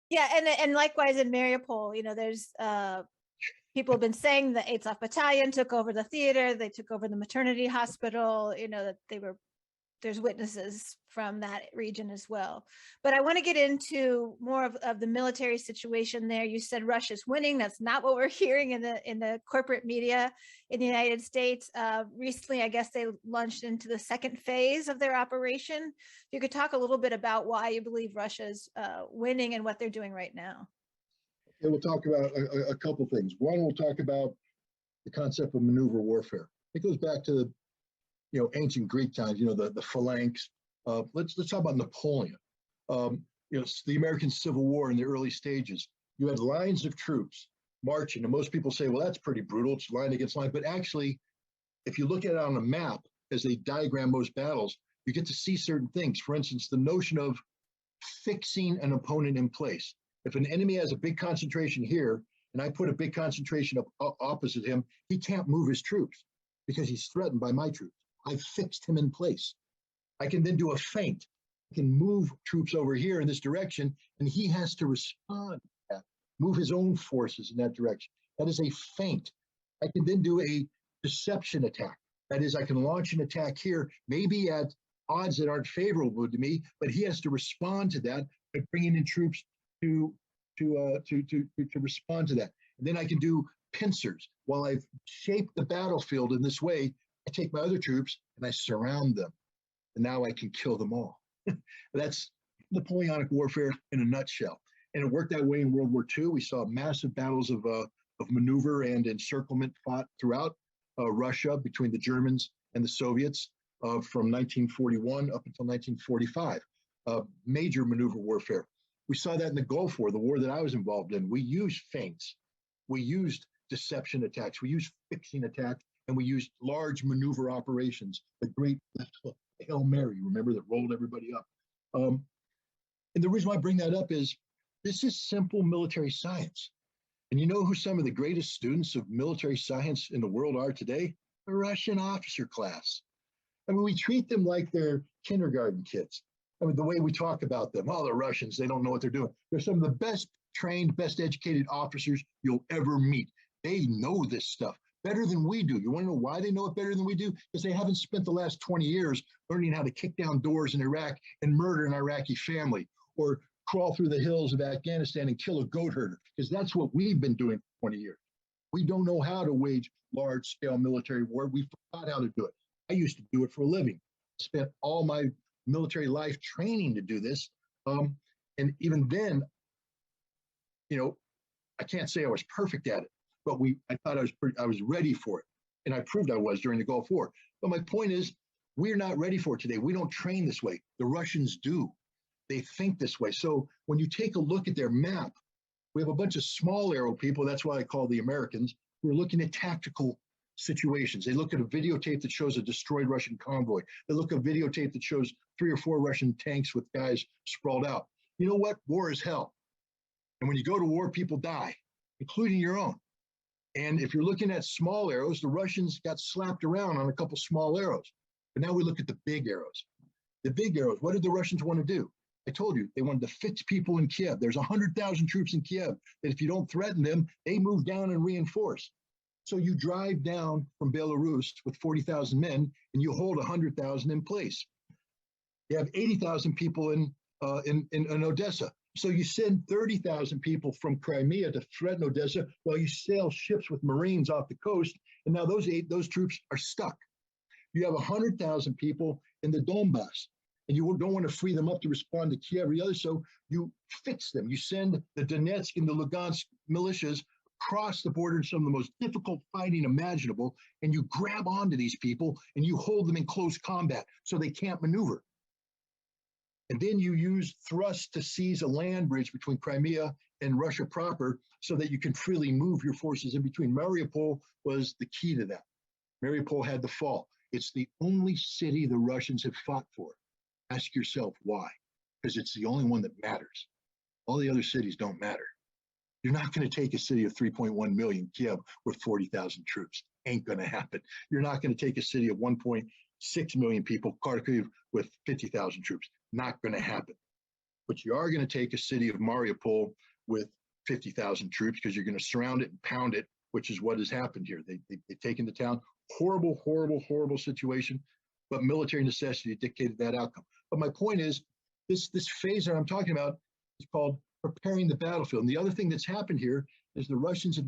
Yeah, and likewise in Mariupol, there's people have been saying the 8th Battalion took over the theater, they took over the maternity hospital, that there's witnesses from that region as well. But I want to get into more of the military situation there. You said Russia's winning. That's not what we're hearing in the corporate media in the United States. Recently, I guess they launched into the second phase of their operation. If you could talk a little bit about why you believe Russia's winning and what they're doing right now. Yeah, we'll talk about a couple things. One, we'll talk about the concept of maneuver warfare. It goes back to the ancient Greek times, the phalanx. Let's talk about Napoleon. The American Civil War in the early stages. You had lines of troops marching, and most people say, well, that's pretty brutal. It's line against line. But actually, if you look at it on a map, as they diagram most battles, you get to see certain things. For instance, the notion of fixing an opponent in place. If an enemy has a big concentration here, and I put a big concentration up opposite him, he can't move his troops because he's threatened by my troops. I've fixed him in place. I can then do a feint. I can move troops over here in this direction, and he has to respond to that, move his own forces in that direction. That is a feint. I can then do a deception attack. That is, I can launch an attack here, maybe at odds that aren't favorable to me, but he has to respond to that by bringing in troops to respond to that. And then I can do pincers. While I've shaped the battlefield in this way, I take my other troops and I surround them. And now I can kill them all. That's Napoleonic warfare in a nutshell. And it worked that way in World War II. We saw massive battles of maneuver and encirclement fought throughout Russia between the Germans and the Soviets from 1941 up until 1945. Major maneuver warfare. We saw that in the Gulf War, the war that I was involved in. We used feints. We used deception attacks. We used fixing attacks, and we used large maneuver operations. The great left hook, the Hail Mary, remember, that rolled everybody up. And the reason why I bring that up is this is simple military science. And you know who some of the greatest students of military science in the world are today? The Russian officer class. I mean, we treat them like they're kindergarten kids. I mean, the way we talk about them, the Russians, they don't know what they're doing. They're some of the best trained, best educated officers you'll ever meet. They know this stuff better than we do. You want to know why they know it better than we do? Because they haven't spent the last 20 years learning how to kick down doors in Iraq and murder an Iraqi family, or crawl through the hills of Afghanistan and kill a goat herder, because that's what we've been doing for 20 years. We don't know how to wage large-scale military war. We forgot how to do it. I used to do it for a living. Spent all my military life training to do this. And even then, I can't say I was perfect at it, but I thought I was ready for it. And I proved I was during the Gulf War. But my point is, we're not ready for it today. We don't train this way. The Russians do. They think this way. So when you take a look at their map, we have a bunch of small arrow people. That's why I call the Americans, who are looking at tactical situations. They look at a videotape that shows a destroyed Russian convoy. They look at a videotape that shows 3 or 4 Russian tanks with guys sprawled out. You know what? War is hell. And when you go to war, people die, including your own. And if you're looking at small arrows, the Russians got slapped around on a couple small arrows. But now we look at the big arrows. The big arrows, what did the Russians want to do? I told you, they wanted to fix people in Kiev. There's 100,000 troops in Kiev that if you don't threaten them, they move down and reinforce. So you drive down from Belarus with 40,000 men and you hold 100,000 in place. You have 80,000 people in Odessa. So you send 30,000 people from Crimea to threaten Odessa while you sail ships with Marines off the coast. And now those troops are stuck. You have 100,000 people in the Donbass, and you don't want to free them up to respond to Kiev or the other. So you fix them. You send the Donetsk and the Lugansk militias across the border in some of the most difficult fighting imaginable, and you grab onto these people and you hold them in close combat so they can't maneuver. And then you use thrust to seize a land bridge between Crimea and Russia proper so that you can freely move your forces in between. Mariupol was the key to that. Mariupol had to fall. It's the only city the Russians have fought for. Ask yourself why. Because it's the only one that matters. All the other cities don't matter. You're not going to take a city of 3.1 million, Kiev, with 40,000 troops. Ain't going to happen. You're not going to take a city of 1.6 million people, Kharkiv, with 50,000 troops. Not going to happen. but you are going to take a city of Mariupol with 50,000 troops because you're going to surround it and pound it, which is what has happened here. They've taken the town. Horrible, horrible, horrible situation, but military necessity dictated that outcome. But my point is, this phase that I'm talking about is called preparing the battlefield. And the other thing that's happened here is the Russians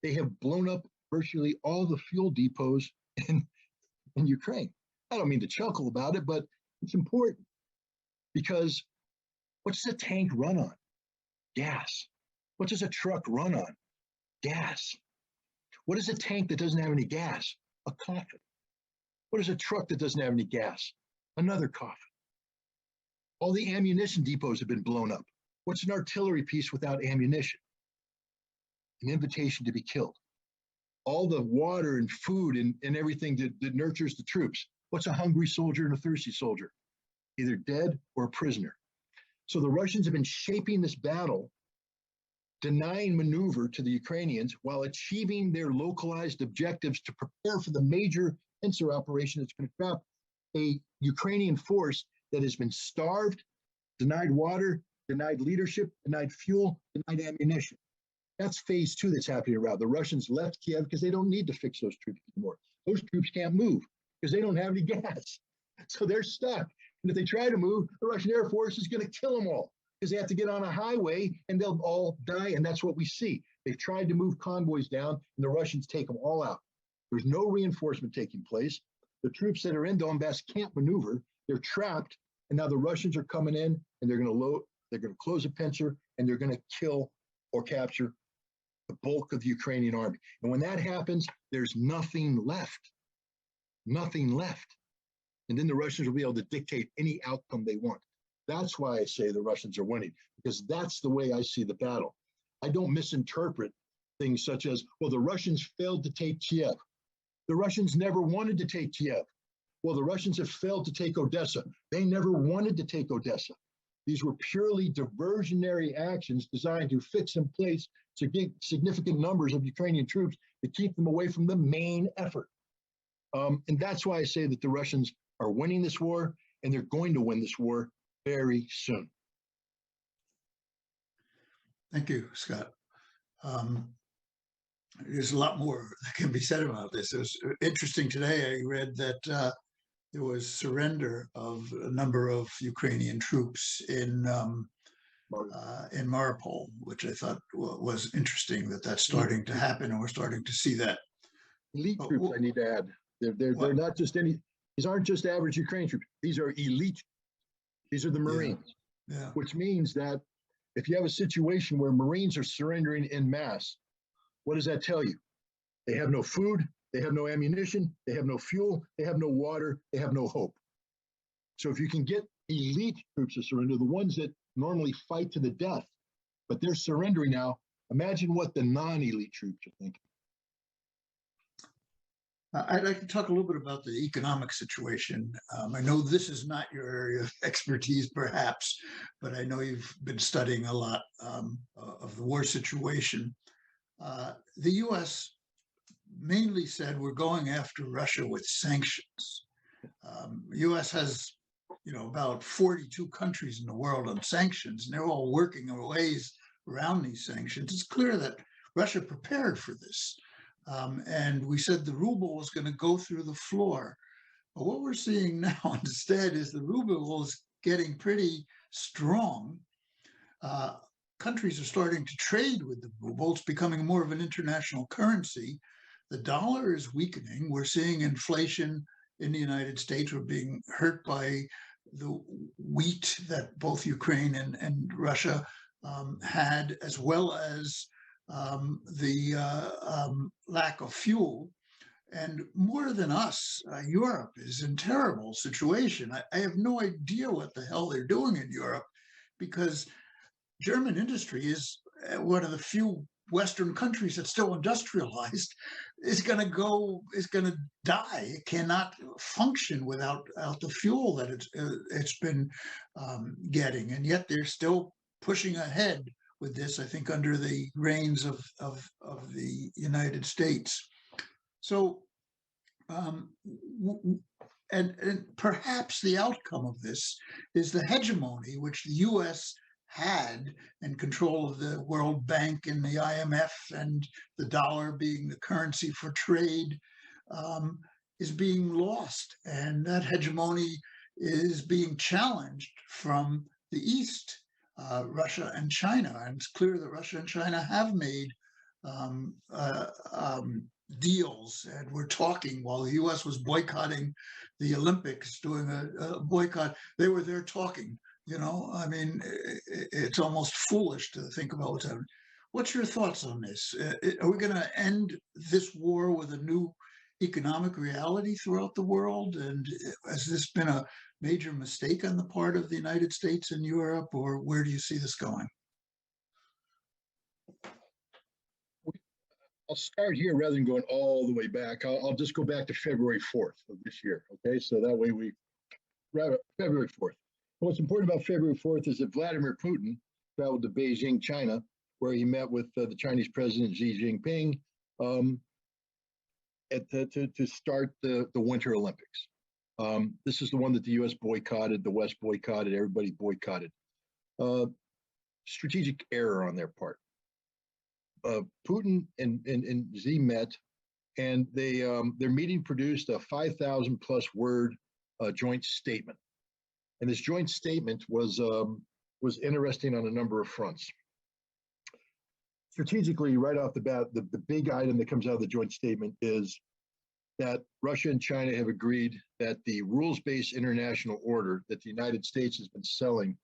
they have blown up virtually all the fuel depots in Ukraine. I don't mean to chuckle about it, but it's important because what does a tank run on? Gas. What does a truck run on? Gas. What is a tank that doesn't have any gas? A coffin. What is a truck that doesn't have any gas? Another coffin. All the ammunition depots have been blown up. What's an artillery piece without ammunition? An invitation to be killed. All the water and food and everything that nurtures the troops. What's a hungry soldier and a thirsty soldier? Either dead or a prisoner. So the Russians have been shaping this battle, denying maneuver to the Ukrainians while achieving their localized objectives to prepare for the major pincer operation that's going to trap a Ukrainian force that has been starved, denied water, denied leadership, denied fuel, denied ammunition. That's phase two that's happening around. The Russians left Kiev because they don't need to fix those troops anymore. Those troops can't move because they don't have any gas. So they're stuck. And if they try to move, the Russian Air Force is going to kill them all because they have to get on a highway and they'll all die. And that's what we see. They've tried to move convoys down and the Russians take them all out. There's no reinforcement taking place. The troops that are in Donbass can't maneuver. They're trapped. And now the Russians are coming in and they're going to close a pincer and they're going to kill or capture the bulk of the Ukrainian army. And when that happens, there's nothing left. Nothing left. And then the Russians will be able to dictate any outcome they want. That's why I say the Russians are winning, because that's the way I see the battle. I don't misinterpret things such as, well, the Russians failed to take Kiev. The Russians never wanted to take Kiev. Well, the Russians have failed to take Odessa. They never wanted to take Odessa. These were purely diversionary actions designed to fix in place significant numbers of Ukrainian troops to keep them away from the main effort. And that's why I say that the Russians are winning this war, and they're going to win this war very soon. Thank you, Scott. There's a lot more that can be said about this. It was interesting today. I read that there was surrender of a number of Ukrainian troops in Mariupol, which I thought was interesting that that's starting to happen, and we're starting to see that. Elite troops, I need to add. They're not just any. These aren't just average Ukrainian troops. These are elite. These are the Marines. Yeah. Which means that if you have a situation where Marines are surrendering en masse, what does that tell you? They have no food, they have no ammunition, they have no fuel, they have no water, they have no hope. So if you can get elite troops to surrender, the ones that normally fight to the death, but they're surrendering now, imagine what the non-elite troops are thinking. I'd like to talk a little bit about the economic situation. I know this is not your area of expertise, perhaps, but I know you've been studying a lot of the war situation. The U.S. mainly said we're going after Russia with sanctions. The U.S. has, about 42 countries in the world on sanctions, and they're all working on ways around these sanctions. It's clear that Russia prepared for this. And we said the ruble was going to go through the floor. But what we're seeing now instead is the ruble is getting pretty strong. Countries are starting to trade with the ruble. It's becoming more of an international currency. The dollar is weakening. We're seeing inflation in the United States. We're being hurt by the wheat that both Ukraine and Russia had, as well as the lack of fuel. And more than us, Europe is in terrible situation. I have no idea what the hell they're doing in Europe, because German industry is one of the few Western countries that's still industrialized. Is going to die. It cannot function without the fuel that it's been getting, and yet they're still pushing ahead with this, I think, under the reins of the United States. So and perhaps the outcome of this is the hegemony which the U.S. had and control of the World Bank and the IMF and the dollar being the currency for trade is being lost. And that hegemony is being challenged from the East, Russia and China. And it's clear that Russia and China have made deals, and we're talking while the U.S. was boycotting the Olympics, doing a boycott. They were there talking. You know, I mean, it's almost foolish to think about what's happening. What's your thoughts on this? Are we going to end this war with a new economic reality throughout the world? And has this been a major mistake on the part of the United States and Europe, or where do you see this going? I'll start here rather than going all the way back. I'll just go back to February 4th of this year. Okay, so that way February 4th. What's important about February 4th is that Vladimir Putin traveled to Beijing, China, where he met with the Chinese President Xi Jinping to start the Winter Olympics. This is the one that the U.S. boycotted, the West boycotted, everybody boycotted. Strategic error on their part. Putin and Xi met, and their meeting produced a 5,000 plus word joint statement. And this joint statement was interesting on a number of fronts. Strategically, right off the bat, the big item that comes out of the joint statement is that Russia and China have agreed that the rules-based international order that the United States has been selling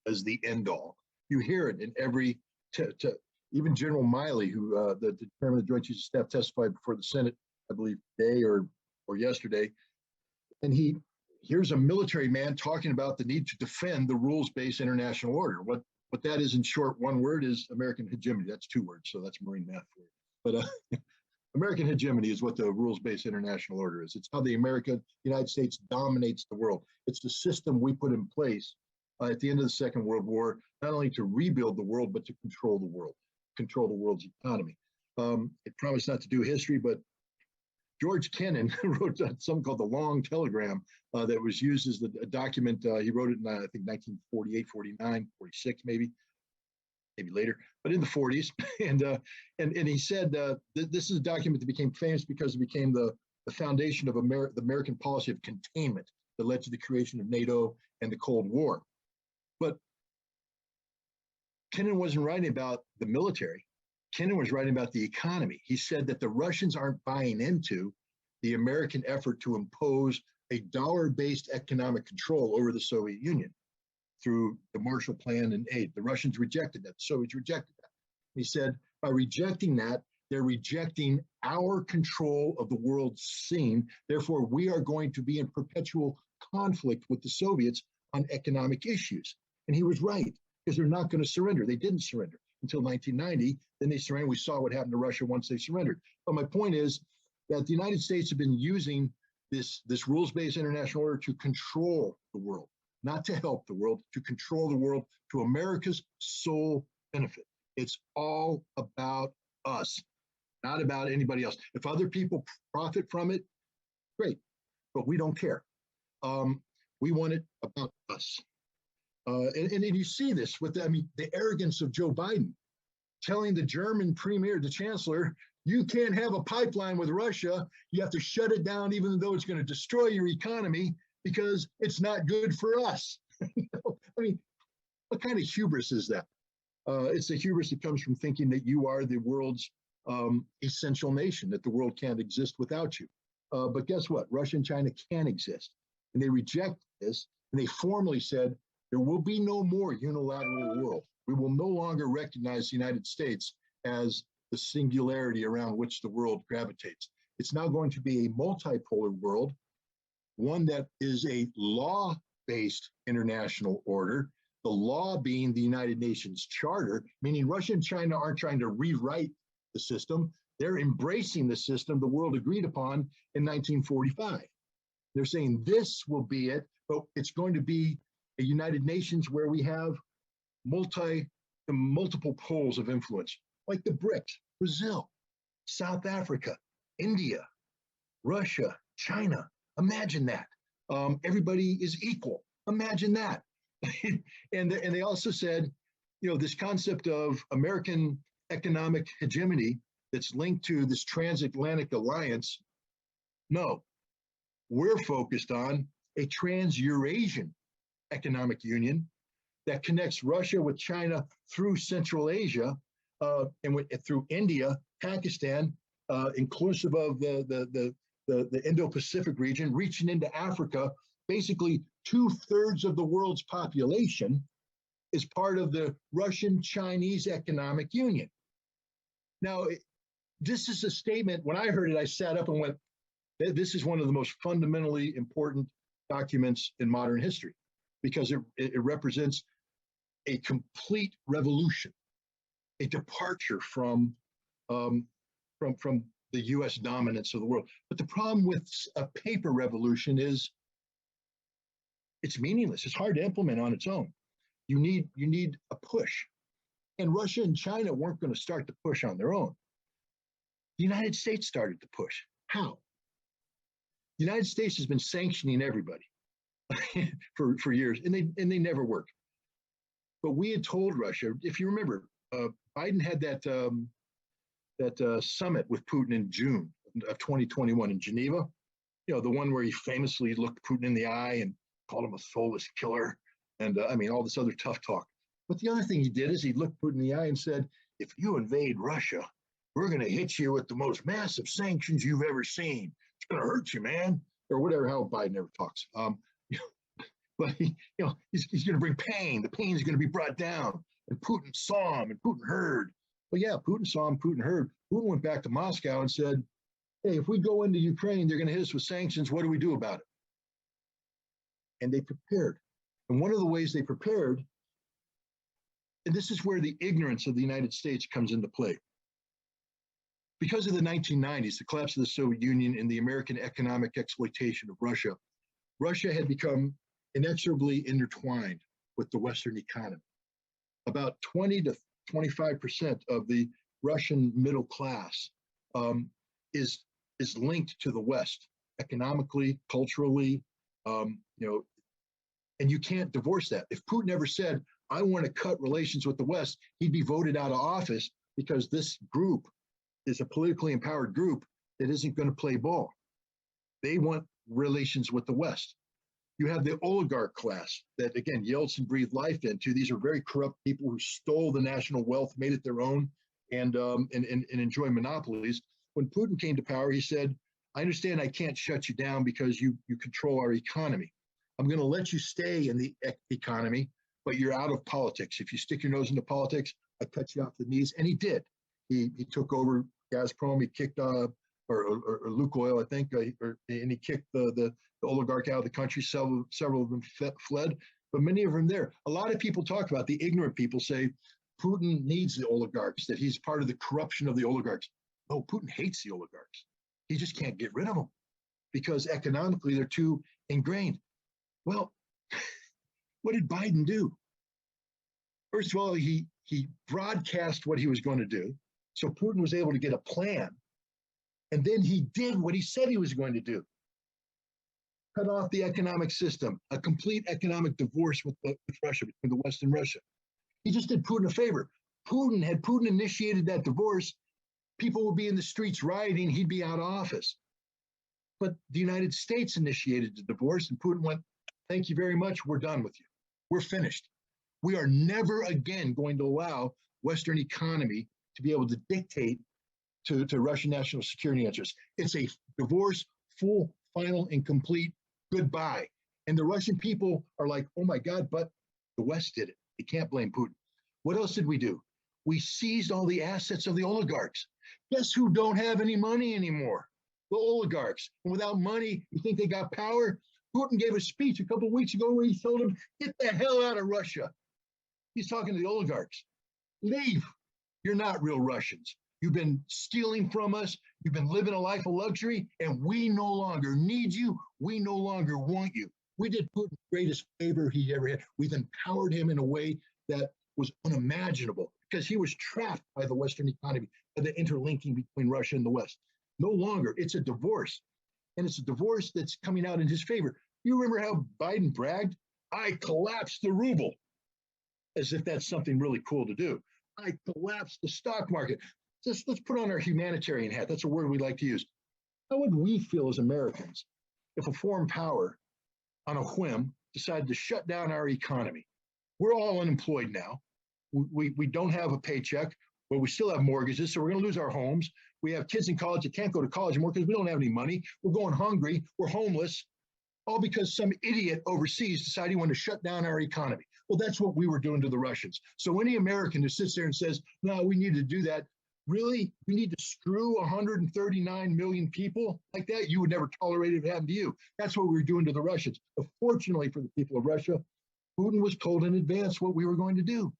as the end-all. You hear it in every, even General Miley, who the chairman of the Joint Chiefs of Staff, testified before the Senate, I believe, today or yesterday, and here's a military man talking about the need to defend the rules-based international order. What that is in short, one word is American hegemony. That's two words, so that's Marine math for you. But American hegemony is what the rules-based international order is. It's how the United States dominates the world. It's the system we put in place at the end of the Second World War, not only to rebuild the world, but to control the world, control the world's economy. It promised not to do history, but George Kennan wrote something called the Long Telegram that was used as a document. He wrote it in, I think, 1948, 49, 46, maybe later, but in the 40s. And he said this is a document that became famous because it became the foundation of the American policy of containment that led to the creation of NATO and the Cold War. But Kennan wasn't writing about the military. Kennan was writing about the economy. He said that the Russians aren't buying into the American effort to impose a dollar-based economic control over the Soviet Union through the Marshall Plan and aid. The Russians rejected that. The Soviets rejected that. He said, by rejecting that, they're rejecting our control of the world scene. Therefore, we are going to be in perpetual conflict with the Soviets on economic issues. And he was right, because they're not going to surrender. They didn't surrender until 1990. Then they surrendered. We saw what happened to Russia once they surrendered. But my point is that the United States have been using this rules-based international order to control the world, not to help the world, to control the world to America's sole benefit. It's all about us, not about anybody else. If other people profit from it, great, but we don't care. We want it about us. And you see this with, the arrogance of Joe Biden, telling the German premier, the chancellor, you can't have a pipeline with Russia. You have to shut it down, even though it's going to destroy your economy because it's not good for us. What kind of hubris is that? It's the hubris that comes from thinking that you are the world's essential nation, that the world can't exist without you. But guess what? Russia and China can exist. And they reject this. And they formally said, there will be no more unilateral world. We will no longer recognize the United States as the singularity around which the world gravitates. It's now going to be a multipolar world, one that is a law-based international order, the law being the United Nations Charter, meaning Russia and China aren't trying to rewrite the system. They're embracing the system the world agreed upon in 1945. They're saying this will be it, but it's going to be a United Nations where we have multiple poles of influence, like the BRICS, Brazil, South Africa, India, Russia, China, Imagine that. Everybody is equal. Imagine that. And they also said, you know, this concept of American economic hegemony that's linked to this transatlantic alliance. No, we're focused on a trans-Eurasian economic union that connects Russia with China through Central Asia and through India, Pakistan, inclusive of the Indo-Pacific region, reaching into Africa. Basically, 2/3 of the world's population is part of the Russian-Chinese economic union. Now, this is a statement, when I heard it, I sat up and went, this is one of the most fundamentally important documents in modern history, because it represents a complete revolution, a departure from the US dominance of the world. But the problem with a paper revolution is it's meaningless. It's hard to implement on its own. You need a push. And Russia and China weren't going to start the push on their own. The United States started the push. How? The United States has been sanctioning everybody for years, and they never work. But we had told Russia, if you remember, Biden had that summit with Putin in June of 2021 in Geneva. You know, the one where he famously looked Putin in the eye and called him a soulless killer, and I mean all this other tough talk. But the other thing he did is he looked Putin in the eye and said, "If you invade Russia, we're going to hit you with the most massive sanctions you've ever seen. It's going to hurt you, man," or whatever. How Biden never talks. But he's going to bring pain. The pain is going to be brought down. And Putin saw him, and Putin heard. Well, yeah, Putin saw him, Putin heard. Putin went back to Moscow and said, "Hey, if we go into Ukraine, they're going to hit us with sanctions. What do we do about it?" And they prepared. And one of the ways they prepared, and this is where the ignorance of the United States comes into play. Because of the 1990s, the collapse of the Soviet Union and the American economic exploitation of Russia, Russia had become inexorably intertwined with the Western economy. About 20 to 25% of the Russian middle class is linked to the West economically, culturally, and you can't divorce that. If Putin ever said, "I want to cut relations with the West," he'd be voted out of office, because this group is a politically empowered group that isn't going to play ball. They want relations with the West. You have the oligarch class that, again, Yeltsin breathed life into. These are very corrupt people who stole the national wealth, made it their own, and enjoy monopolies. When Putin came to power, he said, "I understand I can't shut you down because you control our economy. I'm going to let you stay in the economy, but you're out of politics. If you stick your nose into politics, I cut you off the knees." And he did. He took over Gazprom. He kicked or Lukoil, I think, and he kicked the oligarch out of the country. Several of them fled, but many of them there. A lot of people talk about, the ignorant people say Putin needs the oligarchs, that he's part of the corruption of the oligarchs. No, Putin hates the oligarchs. He just can't get rid of them because economically they're too ingrained. Well, what did Biden do? First of all, he broadcast what he was going to do. So Putin was able to get a plan. And then he did what he said he was going to do. Cut off the economic system, a complete economic divorce with Russia, between the West and Russia. He just did Putin a favor. Had Putin initiated that divorce, people would be in the streets rioting, he'd be out of office. But the United States initiated the divorce, and Putin went, "Thank you very much, we're done with you. We're finished. We are never again going to allow Western economy to be able to dictate to Russian national security interests. It's a divorce, full, final, and complete goodbye." And the Russian people are like, "Oh my God, but the West did it. You can't blame Putin." What else did we do? We seized all the assets of the oligarchs. Guess who don't have any money anymore? The oligarchs. And without money, you think they got power? Putin gave a speech a couple of weeks ago where he told them, "Get the hell out of Russia." He's talking to the oligarchs. Leave. You're not real Russians. You've been stealing from us. You've been living a life of luxury, and we no longer need you. We no longer want you. We did Putin the greatest favor he ever had. We've empowered him in a way that was unimaginable, because he was trapped by the Western economy, by the interlinking between Russia and the West. No longer. It's a divorce. And it's a divorce that's coming out in his favor. You remember how Biden bragged? I collapsed the ruble, as if that's something really cool to do. I collapsed the stock market. Just let's put on our humanitarian hat. That's a word we like to use. How would we feel as Americans if a foreign power on a whim decided to shut down our economy? We're all unemployed now. We don't have a paycheck, but we still have mortgages, so we're going to lose our homes. We have kids in college that can't go to college anymore because we don't have any money. We're going hungry. We're homeless, all because some idiot overseas decided he wanted to shut down our economy. Well, that's what we were doing to the Russians. So any American who sits there and says, no, we need to do that, really? We need to screw 139 million people like that? You would never tolerate it happening to you. That's what we were doing to the Russians. But fortunately for the people of Russia, Putin was told in advance what we were going to do.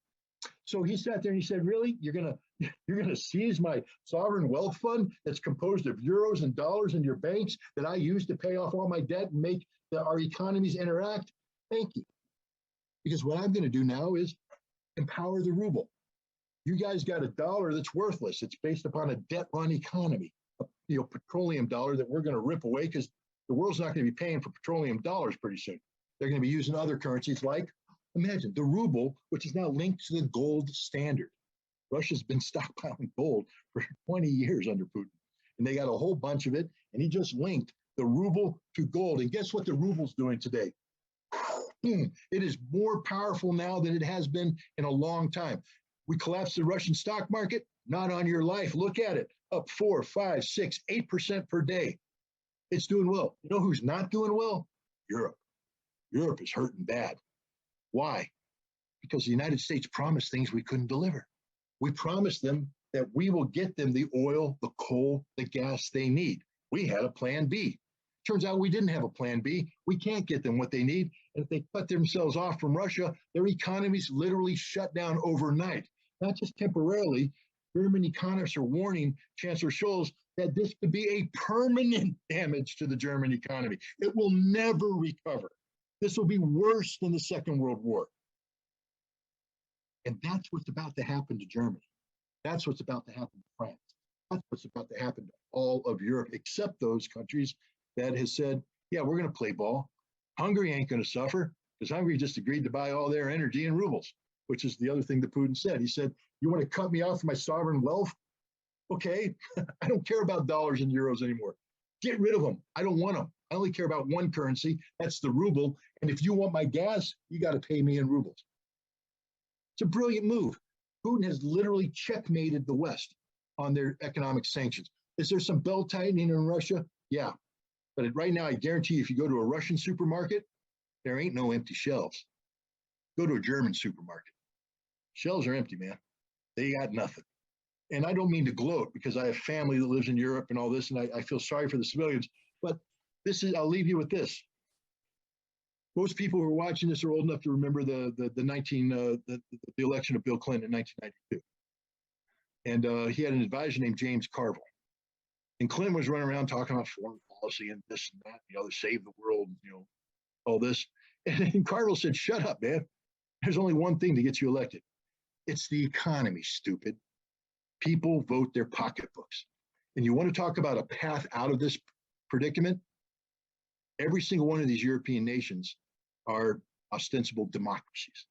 So he sat there and he said, really? You're gonna seize my sovereign wealth fund that's composed of euros and dollars in your banks that I use to pay off all my debt and make our economies interact? Thank you. Because what I'm going to do now is empower the ruble. You guys got a dollar that's worthless. It's based upon a debt-run economy, a petroleum dollar that we're going to rip away because the world's not going to be paying for petroleum dollars pretty soon. They're going to be using other currencies like, imagine, the ruble, which is now linked to the gold standard. Russia's been stockpiling gold for 20 years under Putin, and they got a whole bunch of it, and he just linked the ruble to gold. And guess what the ruble's doing today? It is more powerful now than it has been in a long time. We collapsed the Russian stock market, not on your life. Look at it, up 4, 5, 6, 8% per day. It's doing well. You know who's not doing well? Europe. Europe is hurting bad. Why? Because the United States promised things we couldn't deliver. We promised them that we will get them the oil, the coal, the gas they need. We had a plan B. Turns out we didn't have a plan B. We can't get them what they need. And if they cut themselves off from Russia, their economies literally shut down overnight, not just temporarily. German economists are warning Chancellor Scholz that this could be a permanent damage to the German economy. It will never recover. This will be worse than the Second World War. And that's what's about to happen to Germany. That's what's about to happen to France. That's what's about to happen to all of Europe, except those countries that has said, yeah, we're going to play ball. Hungary ain't going to suffer because Hungary just agreed to buy all their energy in rubles, which is the other thing that Putin said. He said, you want to cut me off my sovereign wealth? Okay, I don't care about dollars and euros anymore. Get rid of them. I don't want them. I only care about one currency. That's the ruble. And if you want my gas, you got to pay me in rubles. It's a brilliant move. Putin has literally checkmated the West on their economic sanctions. Is there some belt tightening in Russia? Yeah. But right now, I guarantee you, if you go to a Russian supermarket, there ain't no empty shelves. Go to a German supermarket. Shelves are empty, man. They got nothing. And I don't mean to gloat because I have family that lives in Europe and all this, and I feel sorry for the civilians. But this is, I'll leave you with this. Most people who are watching this are old enough to remember the election of Bill Clinton in 1992. And he had an advisor named James Carville. And Clinton was running around talking about foreign policy and this and that, to save the world, all this. And Carville said, shut up, man. There's only one thing to get you elected. It's the economy, stupid. People vote their pocketbooks. And you want to talk about a path out of this predicament? Every single one of these European nations are ostensible democracies.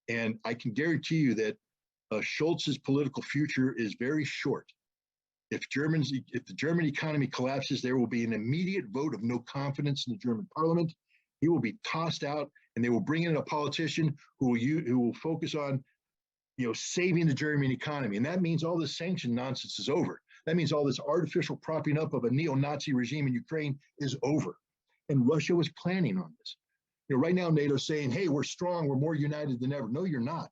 And I can guarantee you that Scholz's political future is very short. If the German economy collapses, there will be an immediate vote of no confidence in the German parliament. He will be tossed out, and they will bring in a politician who will focus on, saving the German economy. And that means all this sanction nonsense is over. That means all this artificial propping up of a neo-Nazi regime in Ukraine is over. And Russia was planning on this. Right now, NATO's saying, hey, we're strong, we're more united than ever. No, you're not.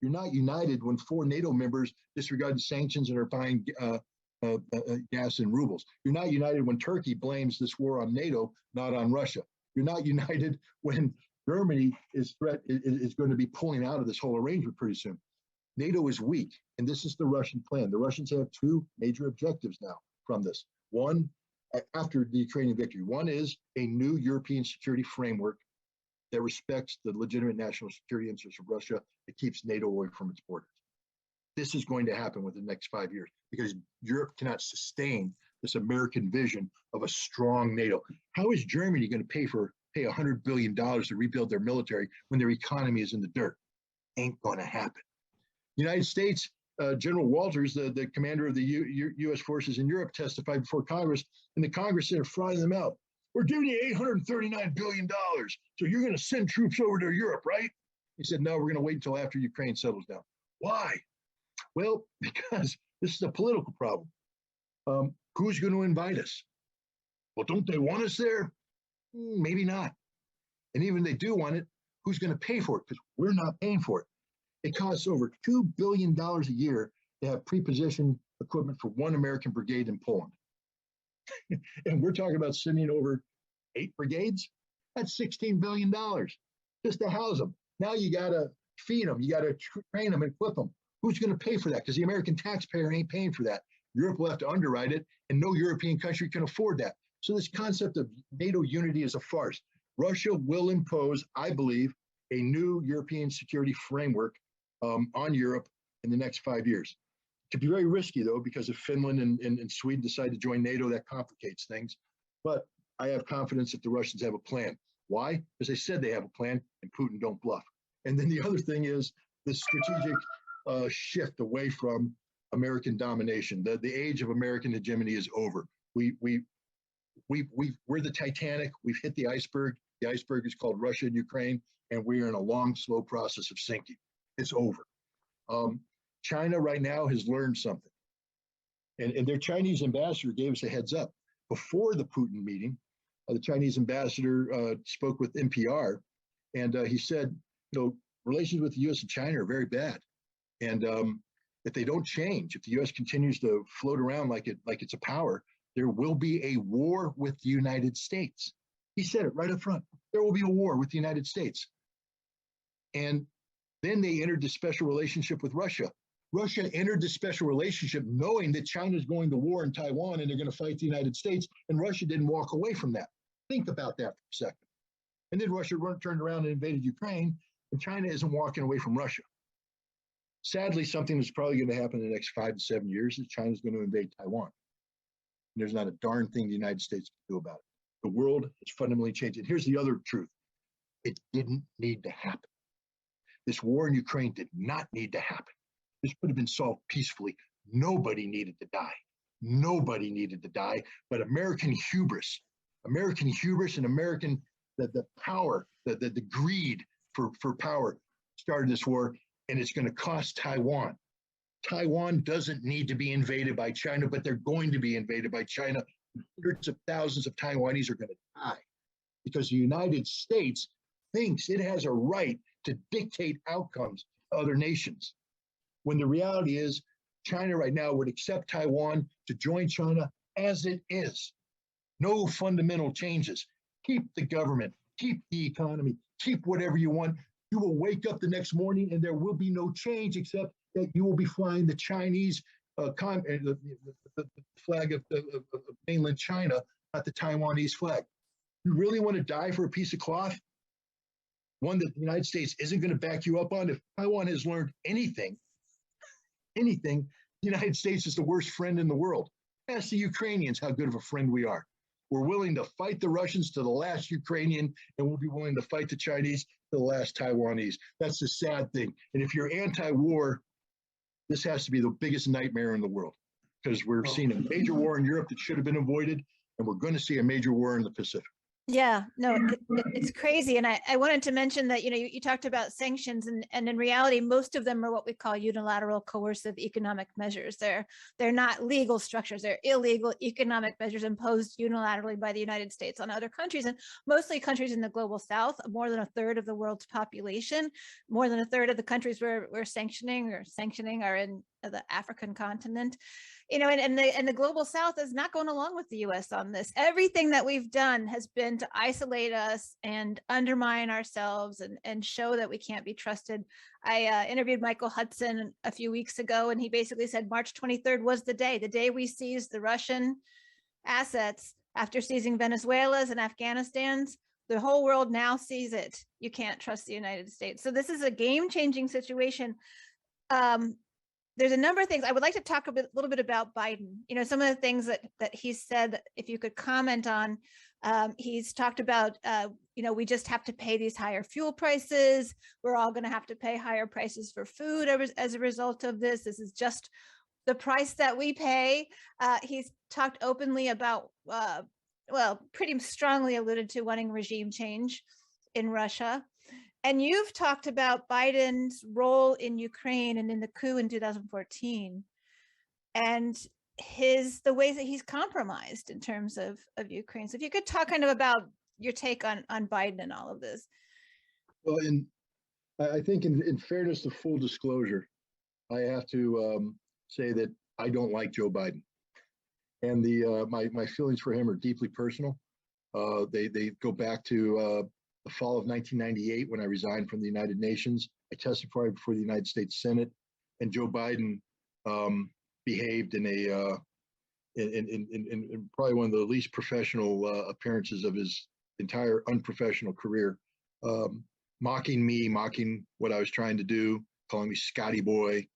You're not united when 4 NATO members disregard the sanctions and are buying gas in rubles. You're not united when Turkey blames this war on NATO, not on Russia. You're not united when Germany is going to be pulling out of this whole arrangement pretty soon. NATO is weak, and this is the Russian plan. The Russians have 2 major objectives now from this. One, after the Ukrainian victory, one is a new European security framework that respects the legitimate national security interests of Russia, that keeps NATO away from its borders. This is going to happen within the next 5 years because Europe cannot sustain this American vision of a strong NATO. How is Germany going to pay $100 billion to rebuild their military when their economy is in the dirt? Ain't going to happen. United States, General Walters, the commander of the U.S. forces in Europe, testified before Congress, and the Congress said, frying them out. We're giving you $839 billion, so you're going to send troops over to Europe, right? He said, no, we're going to wait until after Ukraine settles down. Why? Well, because this is a political problem. Who's going to invite us? Well, don't they want us there? Maybe not. And even if they do want it, who's going to pay for it? Because we're not paying for it. It costs over $2 billion a year to have pre-positioned equipment for one American brigade in Poland. And we're talking about sending over 8 brigades. That's $16 billion just to house them. Now you got to feed them. You got to train them and equip them. Who's going to pay for that? Because the American taxpayer ain't paying for that. Europe will have to underwrite it, and no European country can afford that. So this concept of NATO unity is a farce. Russia will impose, I believe, a new European security framework on Europe in the next 5 years. It could be very risky, though, because if Finland and Sweden decide to join NATO, that complicates things. But I have confidence that the Russians have a plan. Why? Because they said they have a plan, and Putin don't bluff. And then the other thing is the strategic shift away from American domination. The age of American hegemony is over. We're the Titanic. We've hit the iceberg. The iceberg is called Russia and Ukraine, and we are in a long, slow process of sinking. It's over. China right now has learned something. And their Chinese ambassador gave us a heads up. Before the Putin meeting, the Chinese ambassador spoke with NPR, and he said, relations with the U.S. and China are very bad. And if they don't change, if the U.S. continues to float around like it's a power, there will be a war with the United States. He said it right up front. There will be a war with the United States. And then they entered the special relationship with Russia. Russia entered the special relationship knowing that China's going to war in Taiwan and they're going to fight the United States, and Russia didn't walk away from that. Think about that for a second. And then Russia turned around and invaded Ukraine, and China isn't walking away from Russia. Sadly, something that's probably going to happen in the next 5 to 7 years is China's going to invade Taiwan. And there's not a darn thing the United States can do about it. The world has fundamentally changed. And here's the other truth. It didn't need to happen. This war in Ukraine did not need to happen. This could have been solved peacefully. Nobody needed to die. Nobody needed to die, but American hubris and the power, the greed for power started this war, and it's going to cost Taiwan. Taiwan doesn't need to be invaded by China, but they're going to be invaded by China. Hundreds of thousands of Taiwanese are going to die because the United States thinks it has a right to dictate outcomes to other nations. When the reality is, China right now would accept Taiwan to join China as it is. No fundamental changes. Keep the government, keep the economy, keep whatever you want. You will wake up the next morning and there will be no change except that you will be flying the Chinese the flag of mainland China, not the Taiwanese flag. You really want to die for a piece of cloth? One that the United States isn't going to back you up on? If Taiwan has learned anything, the United States is the worst friend in the world. Ask the Ukrainians how good of a friend we are. We're willing to fight the Russians to the last Ukrainian, and we'll be willing to fight the Chinese to the last Taiwanese. That's the sad thing. And if you're anti-war, this has to be the biggest nightmare in the world, because we're seeing a major war in Europe that should have been avoided, and we're going to see a major war in the Pacific. Yeah, no, it's crazy. And I wanted to mention that, you talked about sanctions, and in reality, most of them are what we call unilateral coercive economic measures. They're not legal structures. They're illegal economic measures imposed unilaterally by the United States on other countries, and mostly countries in the global South. More than a third of the world's population, more than a third of the countries we're sanctioning are in the African continent. And the global South is not going along with the U.S. on this. Everything that we've done has been to isolate us and undermine ourselves and show that we can't be trusted. I interviewed Michael Hudson a few weeks ago, and he basically said March 23rd was the day we seized the Russian assets after seizing Venezuela's and Afghanistan's. The whole world now sees it. You can't trust the United States. So this is a game-changing situation. there's a number of things I would like to talk a little bit about Biden. You know, some of the things that he said, if you could comment on. He's talked about, you know, we just have to pay these higher fuel prices. We're all going to have to pay higher prices for food as a result of this. This is just the price that we pay. He's talked openly about, well, pretty strongly alluded to wanting regime change in Russia. And you've talked about Biden's role in Ukraine and in the coup in 2014, and the ways that he's compromised in terms of Ukraine. So if you could talk kind of about your take on Biden and all of this. Well, I think in fairness to full disclosure, I have to say that I don't like Joe Biden, and my feelings for him are deeply personal. They go back to the fall of 1998 when I resigned from the United Nations. I testified before the United States Senate, and Joe Biden behaved in probably one of the least professional appearances of his entire unprofessional career, mocking me, mocking what I was trying to do, calling me Scotty boy,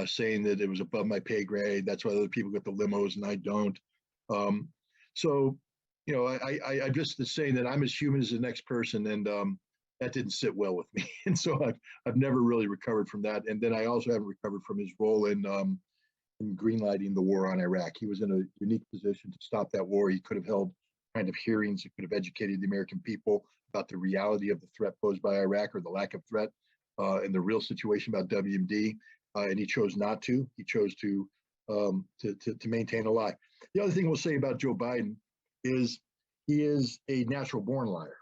saying that it was above my pay grade. That's why other people get the limos and I don't. So, you know, I'm just saying that I'm as human as the next person, and that didn't sit well with me. And so I've never really recovered from that. And then I also haven't recovered from his role in greenlighting the war on Iraq. He was in a unique position to stop that war. He could have held kind of hearings. He could have educated the American people about the reality of the threat posed by Iraq, or the lack of threat, and the real situation about WMD. And he chose not to. He chose to maintain a lie. The other thing we'll say about Joe Biden is he is a natural born liar.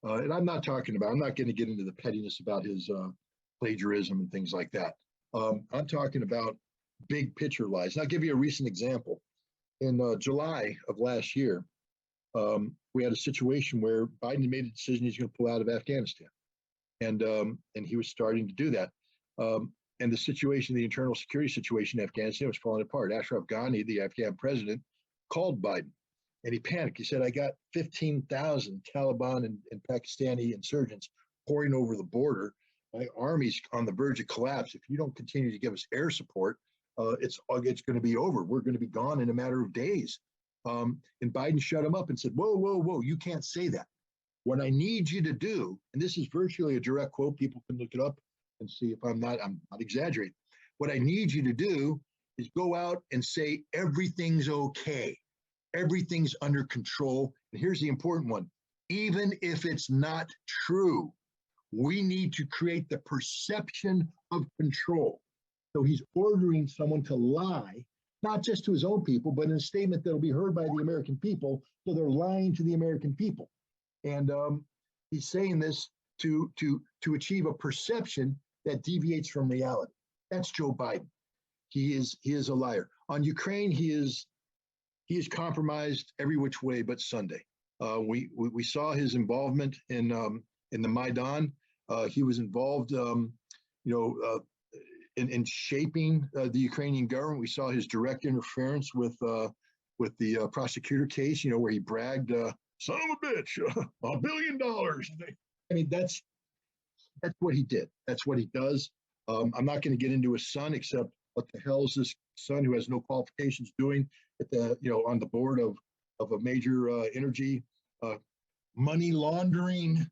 And I'm not going to get into the pettiness about his plagiarism and things like that. I'm talking about big picture lies. And I'll give you a recent example. In July of last year, we had a situation where Biden made a decision he's going to pull out of Afghanistan. And he was starting to do that. And the situation, the internal security situation in Afghanistan was falling apart. Ashraf Ghani, the Afghan president, called Biden, and he panicked. He said, I got 15,000 Taliban and Pakistani insurgents pouring over the border. My army's on the verge of collapse. If you don't continue to give us air support, it's going to be over. We're going to be gone in a matter of days. And Biden shut him up and said, whoa, whoa, whoa, you can't say that. What I need you to do, and this is virtually a direct quote, people can look it up and see if I'm not exaggerating. What I need you to do is go out and say everything's okay. Everything's under control. And here's the important one. Even if it's not true, we need to create the perception of control. So he's ordering someone to lie, not just to his own people, but in a statement that'll be heard by the American people. So they're lying to the American people. And he's saying this to achieve a perception that deviates from reality. That's Joe Biden. He is a liar. On Ukraine, he is compromised every which way but Sunday. We saw his involvement in the Maidan. He was involved, in shaping the Ukrainian government. We saw his direct interference with the prosecutor case, where he bragged, son of a bitch, $1 billion. I mean, that's what he did. That's what he does. I'm not going to get into his son, except what the hell is this son who has no qualifications doing at on the board of a major energy money laundering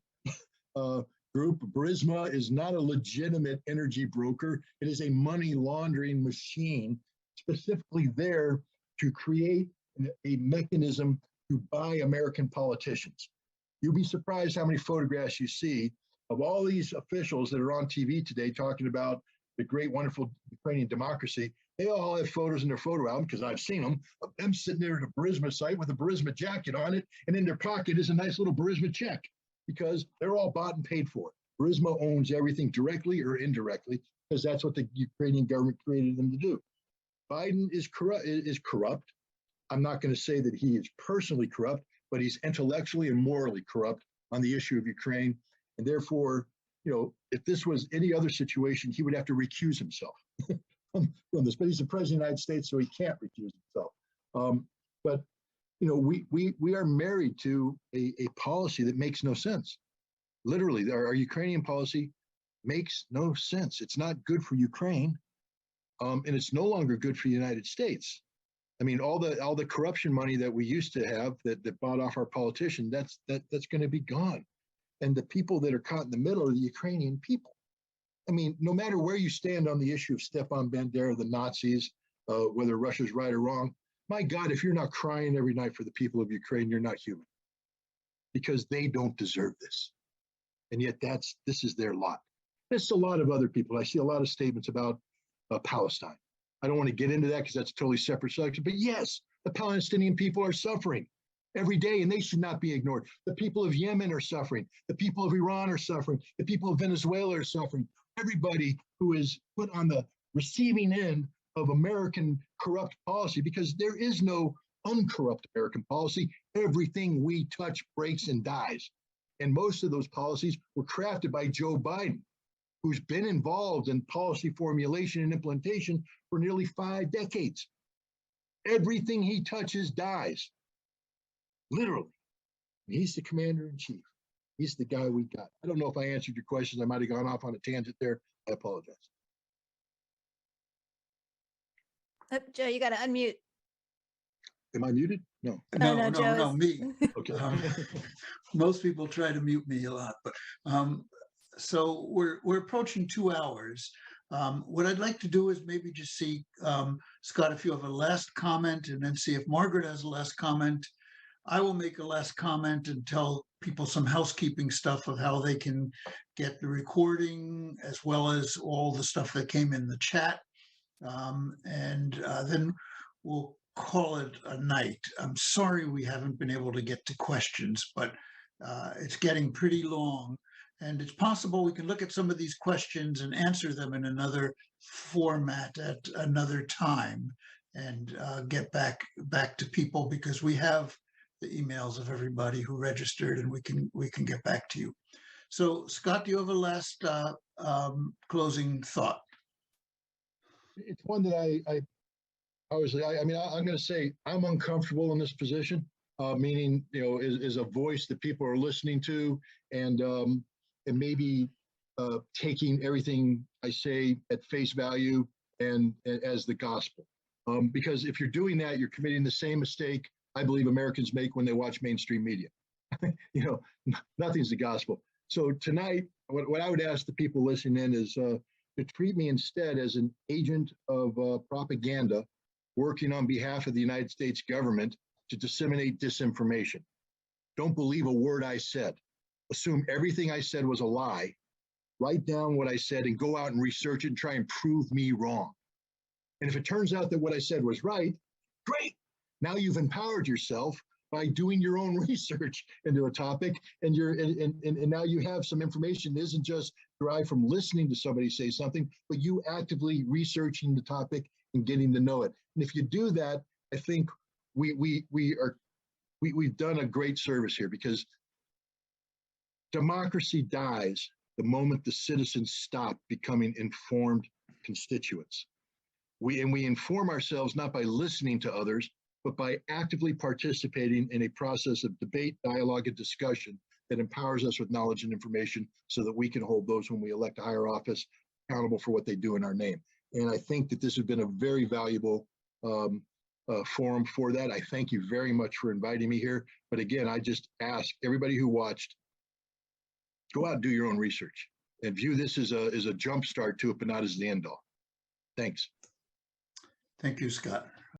group. Burisma is not a legitimate energy broker. It is a money laundering machine, specifically there to create a mechanism to buy American politicians. You'll be surprised how many photographs you see of all these officials that are on TV today talking about the great, wonderful Ukrainian democracy. They all have photos in their photo album, because I've seen them, of them sitting there at a Burisma site with a Burisma jacket on it, and in their pocket is a nice little Burisma check, because they're all bought and paid for. Burisma owns everything directly or indirectly, because that's what the Ukrainian government created them to do. Biden is corrupt. I'm not going to say that he is personally corrupt, but he's intellectually and morally corrupt on the issue of Ukraine. And therefore, if this was any other situation, he would have to recuse himself from this. But he's the president of the United States, so he can't recuse himself. But we are married to a policy that makes no sense. Literally, our Ukrainian policy makes no sense. It's not good for Ukraine. and it's no longer good for the United States. I mean, all the corruption money that we used to have that bought off our politicians, that's going to be gone. And the people that are caught in the middle are the Ukrainian people. I mean, no matter where you stand on the issue of Stepan Bandera, the Nazis, whether Russia's right or wrong, my God, if you're not crying every night for the people of Ukraine, you're not human, because they don't deserve this. And yet this is their lot. There's a lot of other people. I see a lot of statements about Palestine. I don't want to get into that because that's a totally separate subject. But yes, the Palestinian people are suffering every day, and they should not be ignored. The people of Yemen are suffering. The people of Iran are suffering. The people of Venezuela are suffering. Everybody who is put on the receiving end of American corrupt policy, because there is no uncorrupt American policy. Everything we touch breaks and dies. And most of those policies were crafted by Joe Biden, who's been involved in policy formulation and implementation for nearly 5 decades. Everything he touches dies, literally. He's the commander-in-chief. He's the guy we got. I don't know if I answered your questions. I might have gone off on a tangent there. I apologize. Joe, you got to unmute. Am I muted? No. No, Me. Okay. Most people try to mute me a lot, but so we're approaching 2 hours. What I'd like to do is maybe just see, Scott, if you have a last comment, and then see if Margaret has a last comment. I will make a last comment and tell people some housekeeping stuff of how they can get the recording, as well as all the stuff that came in the chat. And then we'll call it a night. I'm sorry we haven't been able to get to questions, but it's getting pretty long. And it's possible we can look at some of these questions and answer them in another format at another time, and get back to people, because we have the emails of everybody who registered, and we can get back to you. So, Scott, do you have a last closing thought? It's one that I mean, I'm going to say I'm uncomfortable in this position, meaning, is a voice that people are listening to, and maybe taking everything I say at face value and as the gospel. Because if you're doing that, you're committing the same mistake I believe Americans make when they watch mainstream media. Nothing's the gospel. So tonight, what I would ask the people listening in is to treat me instead as an agent of propaganda working on behalf of the United States government to disseminate disinformation. Don't believe a word I said. Assume everything I said was a lie. Write down what I said and go out and research it and try and prove me wrong. And if it turns out that what I said was right, great. Now you've empowered yourself by doing your own research into a topic, and now you have some information that isn't just derived from listening to somebody say something, but you actively researching the topic and getting to know it. And if you do that, I think we've done a great service here, because democracy dies the moment the citizens stop becoming informed constituents. We inform ourselves not by listening to others, but by actively participating in a process of debate, dialogue, and discussion that empowers us with knowledge and information so that we can hold those whom we elect to higher office accountable for what they do in our name. And I think that this has been a very valuable forum for that. I thank you very much for inviting me here. But again, I just ask everybody who watched, go out and do your own research and view this as a jump start to it, but not as the end all. Thanks. Thank you, Scott.